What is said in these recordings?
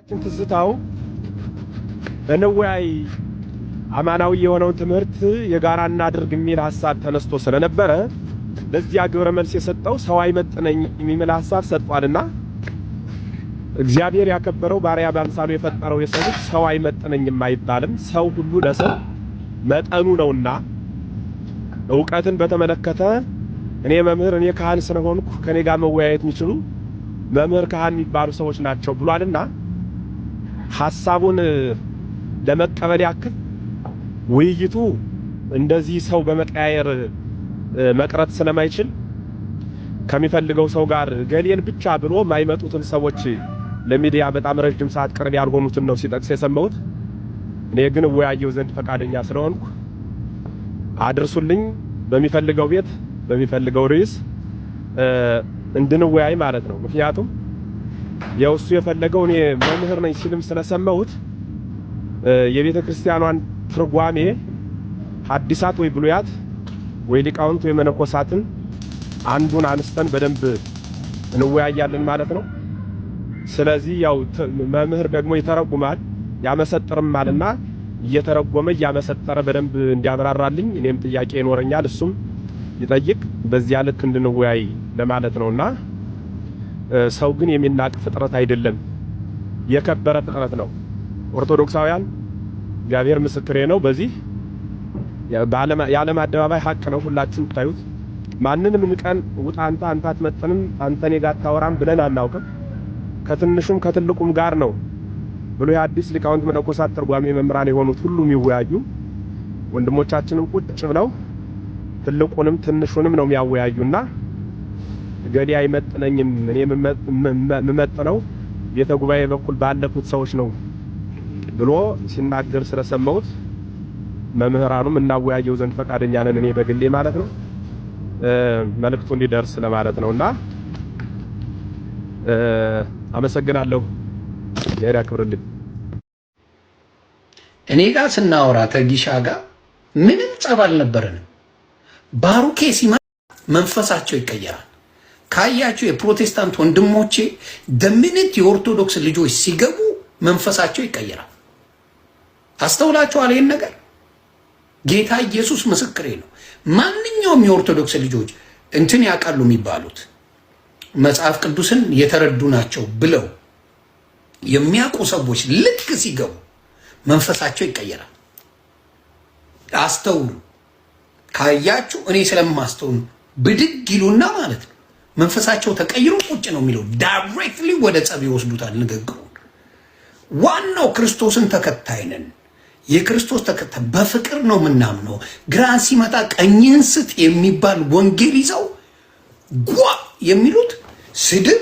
መምህራችን ትዝታው በነወያይ አማናዊ የሆነውን ትምህርት የጋራ እናድርግ የሚል ሐሳብ ተነስቶ ስለነበረ ለዚያ ግብረ መልስ የሰጠው ሰው አይመጥነኝ የሚል ሐሳብ ሰጥቷልና እግዚአብሔር ያከበረው ባሪያ በአምሳሉ የፈጠረው የሰው ልጅ ሰው አይመጥነኝም አይባልም። ሰው ሁሉ ለሰው መጠኑ ነውና ዕውቀትን በተመለከተ እኔ መምህር እኔ ካህን ስለሆንኩ ከኔ ጋር መወያየት የሚችሉ መምህር ካህን የሚባሉ ሰዎች ናቸው ብሏልና ሐሳቡን ለመቀበል ያክል ውይይቱ እንደዚህ ሰው በመቀያየር መቅረት ስለማይችል ከሚፈልገው ሰው ጋር ገሌን ብቻ ብሎ ማይመጡትን ሰዎች ለሚዲያ በጣም ረጅም ሰዓት ቅርብ ያልሆኑትን ነው ሲጠቅስ የሰማሁት። እኔ ግን ወያየው ዘንድ ፈቃደኛ ስለሆንኩ አድርሱልኝ በሚፈልገው ቤት በሚፈልገው ርዕስ እንድንወያይ ማለት ነው። ምክንያቱም የውሱ የፈለገው እኔ መምህር ነኝ ሲልም ስለሰማሁት የቤተ ክርስቲያኗን ትርጓሜ ሐዲሳት ወይ ብሉያት ወይ ሊቃውንት ወይ መነኮሳትን አንዱን አንስተን በደንብ እንወያያለን ማለት ነው። ስለዚህ ያው መምህር ደግሞ ይተረጉማል ያመሰጥርማልና እየተረጎመ ያመሰጠረ በደንብ እንዲያብራራልኝ እኔም ጥያቄ ይኖረኛል እሱም ይጠይቅ በዚያ ልክ እንድንወያይ ለማለት ነውና ሰው ግን የሚናቅ ፍጥረት አይደለም፣ የከበረ ፍጥረት ነው። ኦርቶዶክሳውያን እግዚአብሔር ምስክሬ ነው። በዚህ የዓለም አደባባይ ሐቅ ነው ሁላችሁም ታዩት። ማንንም ንቀን ውጣ አንተ አትመጥንም አንተ እኔ ጋር አታወራም ብለን አናውቅም። ከትንሹም ከትልቁም ጋር ነው ብሎ የአዲስ ሊቃውንት መነኮሳት ትርጓሜ መምህራን የሆኑት ሁሉም ይወያዩ። ወንድሞቻችንም ቁጭ ብለው ትልቁንም ትንሹንም ነው የሚያወያዩና ገሌ አይመጥነኝም እኔ የምመጥነው ቤተ ጉባኤ በኩል ባለፉት ሰዎች ነው ብሎ ሲናገር ስለሰማሁት መምህራኑም እናወያየው ዘንድ ፈቃደኛ ነን እኔ በግሌ ማለት ነው። መልእክቱ እንዲደርስ ለማለት ነውና አመሰግናለሁ። የራ ክብርልኝ። እኔ ጋር ስናወራ ተጊሻ ጋር ምንም ጸብ አልነበረንም። ባሩኬ ሲመጣ መንፈሳቸው ይቀየራል። ካያችሁ የፕሮቴስታንት ወንድሞቼ ደምንት የኦርቶዶክስ ልጆች ሲገቡ መንፈሳቸው ይቀየራል። አስተውላችኋል? ይሄን ነገር ጌታ ኢየሱስ ምስክሬ ነው። ማንኛውም የኦርቶዶክስ ልጆች እንትን ያውቃሉ የሚባሉት መጽሐፍ ቅዱስን የተረዱ ናቸው ብለው የሚያውቁ ሰዎች ልክ ሲገቡ መንፈሳቸው ይቀየራል። አስተውሉ። ካያችሁ እኔ ስለማስተውሉ ብድግ ይሉና ማለት ነው መንፈሳቸው ተቀይሮ ቁጭ ነው የሚለው። ዳይሬክትሊ ወደ ጸብ ይወስዱታል ንግግሩን። ዋናው ክርስቶስን ተከታይ ነን። የክርስቶስ ተከታይ በፍቅር ነው ምናምነው። ግራን ሲመጣ ቀኝን ስት የሚባል ወንጌል ይዘው ጓ የሚሉት ስድብ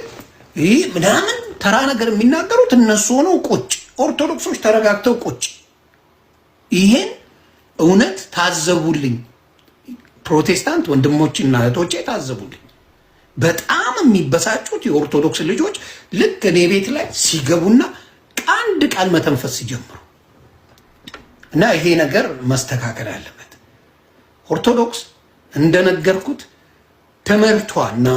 ይህ ምናምን ተራ ነገር የሚናገሩት እነሱ ሆነው ቁጭ፣ ኦርቶዶክሶች ተረጋግተው ቁጭ። ይሄን እውነት ታዘቡልኝ። ፕሮቴስታንት ወንድሞችና እህቶቼ ታዘቡልኝ። በጣም የሚበሳጩት የኦርቶዶክስ ልጆች ልክ እኔ ቤት ላይ ሲገቡና አንድ ቃል መተንፈስ ሲጀምሩ እና ይሄ ነገር መስተካከል አለበት። ኦርቶዶክስ እንደነገርኩት ትምህርቷና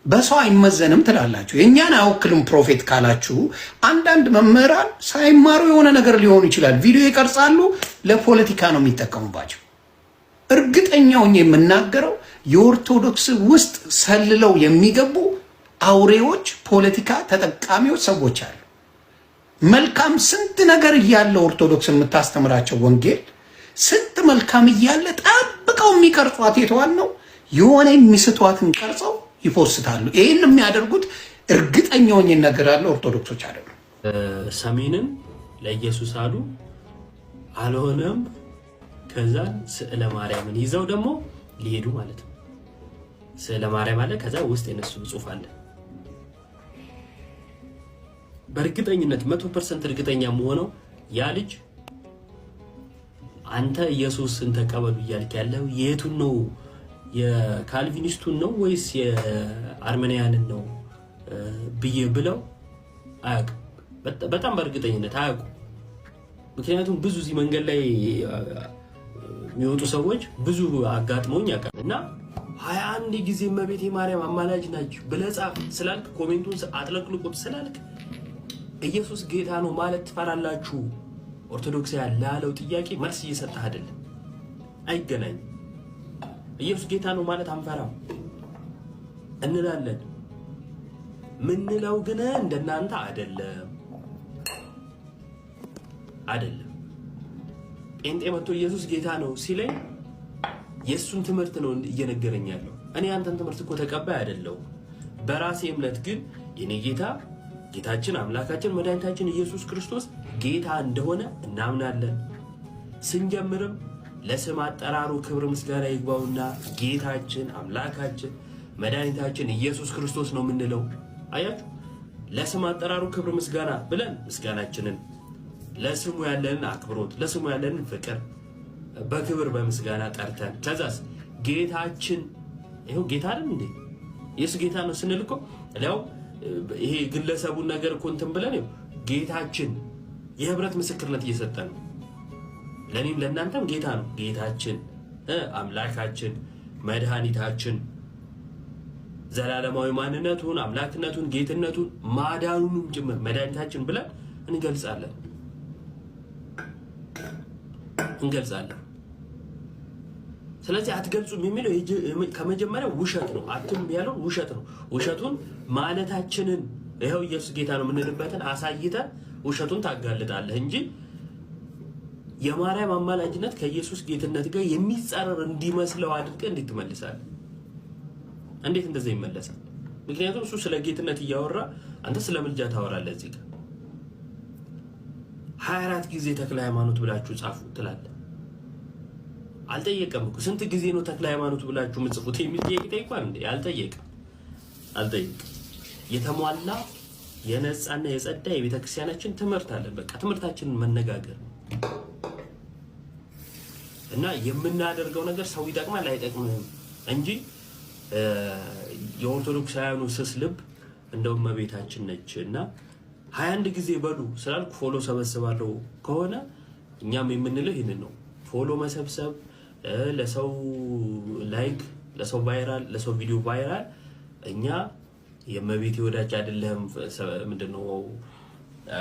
በሰው አይመዘንም ትላላችሁ። የኛን አይወክልም ፕሮፌት ካላችሁ አንዳንድ መምህራን ሳይማሩ የሆነ ነገር ሊሆኑ ይችላል። ቪዲዮ ይቀርጻሉ፣ ለፖለቲካ ነው የሚጠቀሙባቸው። እርግጠኛው የምናገረው የኦርቶዶክስ ውስጥ ሰልለው የሚገቡ አውሬዎች፣ ፖለቲካ ተጠቃሚዎች ሰዎች አሉ። መልካም ስንት ነገር እያለ ኦርቶዶክስ የምታስተምራቸው ወንጌል ስንት መልካም እያለ ጠብቀው የሚቀርጿት የተዋል ነው የሆነ የሚስቷትን ቀርጸው ይፖስታሉ። ይሄን የሚያደርጉት እርግጠኛውን ይነገራሉ ኦርቶዶክሶች አይደሉ። ሰሜንን ለኢየሱስ አሉ አልሆነም። ከዛ ስዕለ ማርያምን ይዘው ደግሞ ሊሄዱ ማለት ነው። ስዕለ ማርያም አለ፣ ከዛ ውስጥ የነሱ ጽሑፍ አለ። በእርግጠኝነት 100% እርግጠኛ መሆነው ያ ልጅ አንተ ኢየሱስን ተቀበሉ እያልክ ያለው የቱን ነው? የካልቪኒስቱን ነው ወይስ የአርሜኒያንን ነው ብዬ ብለው አያውቅም። በጣም በእርግጠኝነት አያውቁም። ምክንያቱም ብዙ እዚህ መንገድ ላይ የሚወጡ ሰዎች ብዙ አጋጥመውኝ ያውቃል እና 21 ጊዜ እመቤቴ ማርያም አማላጅ ናችሁ ብለህ ጻፍ ስላልክ ኮሜንቱን አጥለቅልቁት ስላልክ ኢየሱስ ጌታ ነው ማለት ትፈራላችሁ? ኦርቶዶክሳውያን ላለው ጥያቄ መልስ እየሰጠህ አይደለም። አይገናኝም። ኢየሱስ ጌታ ነው ማለት አንፈራም እንላለን። ምንለው ግን እንደናንተ አይደለም። ጴንጤ መጥቶ ኢየሱስ ጌታ ነው ሲለኝ የሱን ትምህርት ነው እየነገረኝ ያለው። እኔ አንተን ትምህርት እኮ ተቀባይ አይደለሁ። በራሴ እምነት ግን የኔ ጌታ ጌታችን አምላካችን መድኃኒታችን ኢየሱስ ክርስቶስ ጌታ እንደሆነ እናምናለን። ስንጀምርም ለስም አጠራሩ ክብር ምስጋና ይግባውና ጌታችን አምላካችን መድኃኒታችን ኢየሱስ ክርስቶስ ነው የምንለው። አያችሁ፣ ለስም አጠራሩ ክብር ምስጋና ብለን ምስጋናችንን ለስሙ ያለንን አክብሮት ለስሙ ያለንን ፍቅር በክብር በምስጋና ጠርተን ከዛስ ጌታችን ይሄው ጌታ አይደል እንዴ ኢየሱስ ጌታ ነው ስንል እኮ ያው ይሄ ግለሰቡን ነገር እኮ እንትን ብለን ይሄው ጌታችን የህብረት ምስክርነት እየሰጠን ነው። ለኔም ለእናንተም ጌታ ነው ጌታችን አምላካችን መድኃኒታችን ዘላለማዊ ማንነቱን አምላክነቱን ጌትነቱን ማዳኑንም ጭምር መድኃኒታችን ብለን እንገልጻለን። ስለዚህ አትገልጹም የሚለው ከመጀመሪያው ውሸት ነው። አትም ያለው ውሸት ነው። ውሸቱን ማለታችንን ይሄው ኢየሱስ ጌታ ነው የምንልበትን አሳይተን ውሸቱን ታጋልጣለህ እንጂ የማርያም አማላጅነት ከኢየሱስ ጌትነት ጋር የሚጻረር እንዲመስለው አድርገህ እንዴት ትመልሳለህ? እንዴት እንደዛ ይመለሳል? ምክንያቱም እሱ ስለ ጌትነት እያወራ አንተ ስለ ምልጃ ታወራለህ። እዚህ ጋር 24 ጊዜ ተክለ ሃይማኖት ብላችሁ ጻፉ ትላለህ። አልጠየቀም እኮ ስንት ጊዜ ነው ተክለ ሃይማኖት ብላችሁ ምጽፉት የሚል ጥያቄ ጠይቋል እንዴ? አልጠየቀም። የተሟላ የነጻና የጸዳ የቤተክርስቲያናችን ትምህርት አለን። በቃ ትምህርታችንን መነጋገር እና የምናደርገው ነገር ሰው ይጠቅማል አይጠቅምም እንጂ የኦርቶዶክሳውያኑ ስስ ልብ እንደው እመቤታችን ነች እና 21 ጊዜ በሉ ስላልኩ ፎሎ ሰበስባለሁ ከሆነ እኛም የምንለው ይሄንን ነው። ፎሎ መሰብሰብ ለሰው ላይክ ለሰው ቫይራል ለሰው ቪዲዮ ቫይራል እኛ የእመቤቴ ወዳጅ አይደለም ምንድነው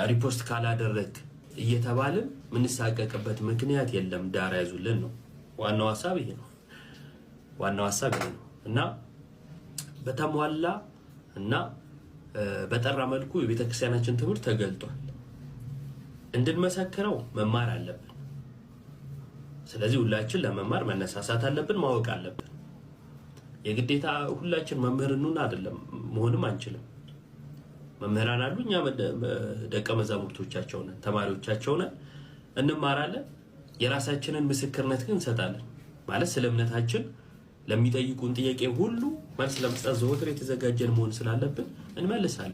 ሪፖስት ካላደረክ እየተባልን ምንሳቀቅበት ምክንያት የለም። ዳር ያዙልን ነው ዋናው ሐሳብ ይሄ ነው። እና በተሟላ እና በጠራ መልኩ የቤተክርስቲያናችን ትምህርት ተገልጧል። እንድንመሰክረው መማር አለብን። ስለዚህ ሁላችን ለመማር መነሳሳት አለብን፣ ማወቅ አለብን። የግዴታ ሁላችን መምህር እንሁን አይደለም፣ መሆንም አንችልም። መምህራን አሉ፣ እኛ ደቀ መዛሙርቶቻቸው ነን፣ ተማሪዎቻቸው ነን፣ እንማራለን። የራሳችንን ምስክርነት ግን እንሰጣለን። ማለት ስለ እምነታችን ለሚጠይቁን ጥያቄ ሁሉ መልስ ለመስጠት ዘወትር የተዘጋጀን መሆን ስላለብን እንመልሳለን።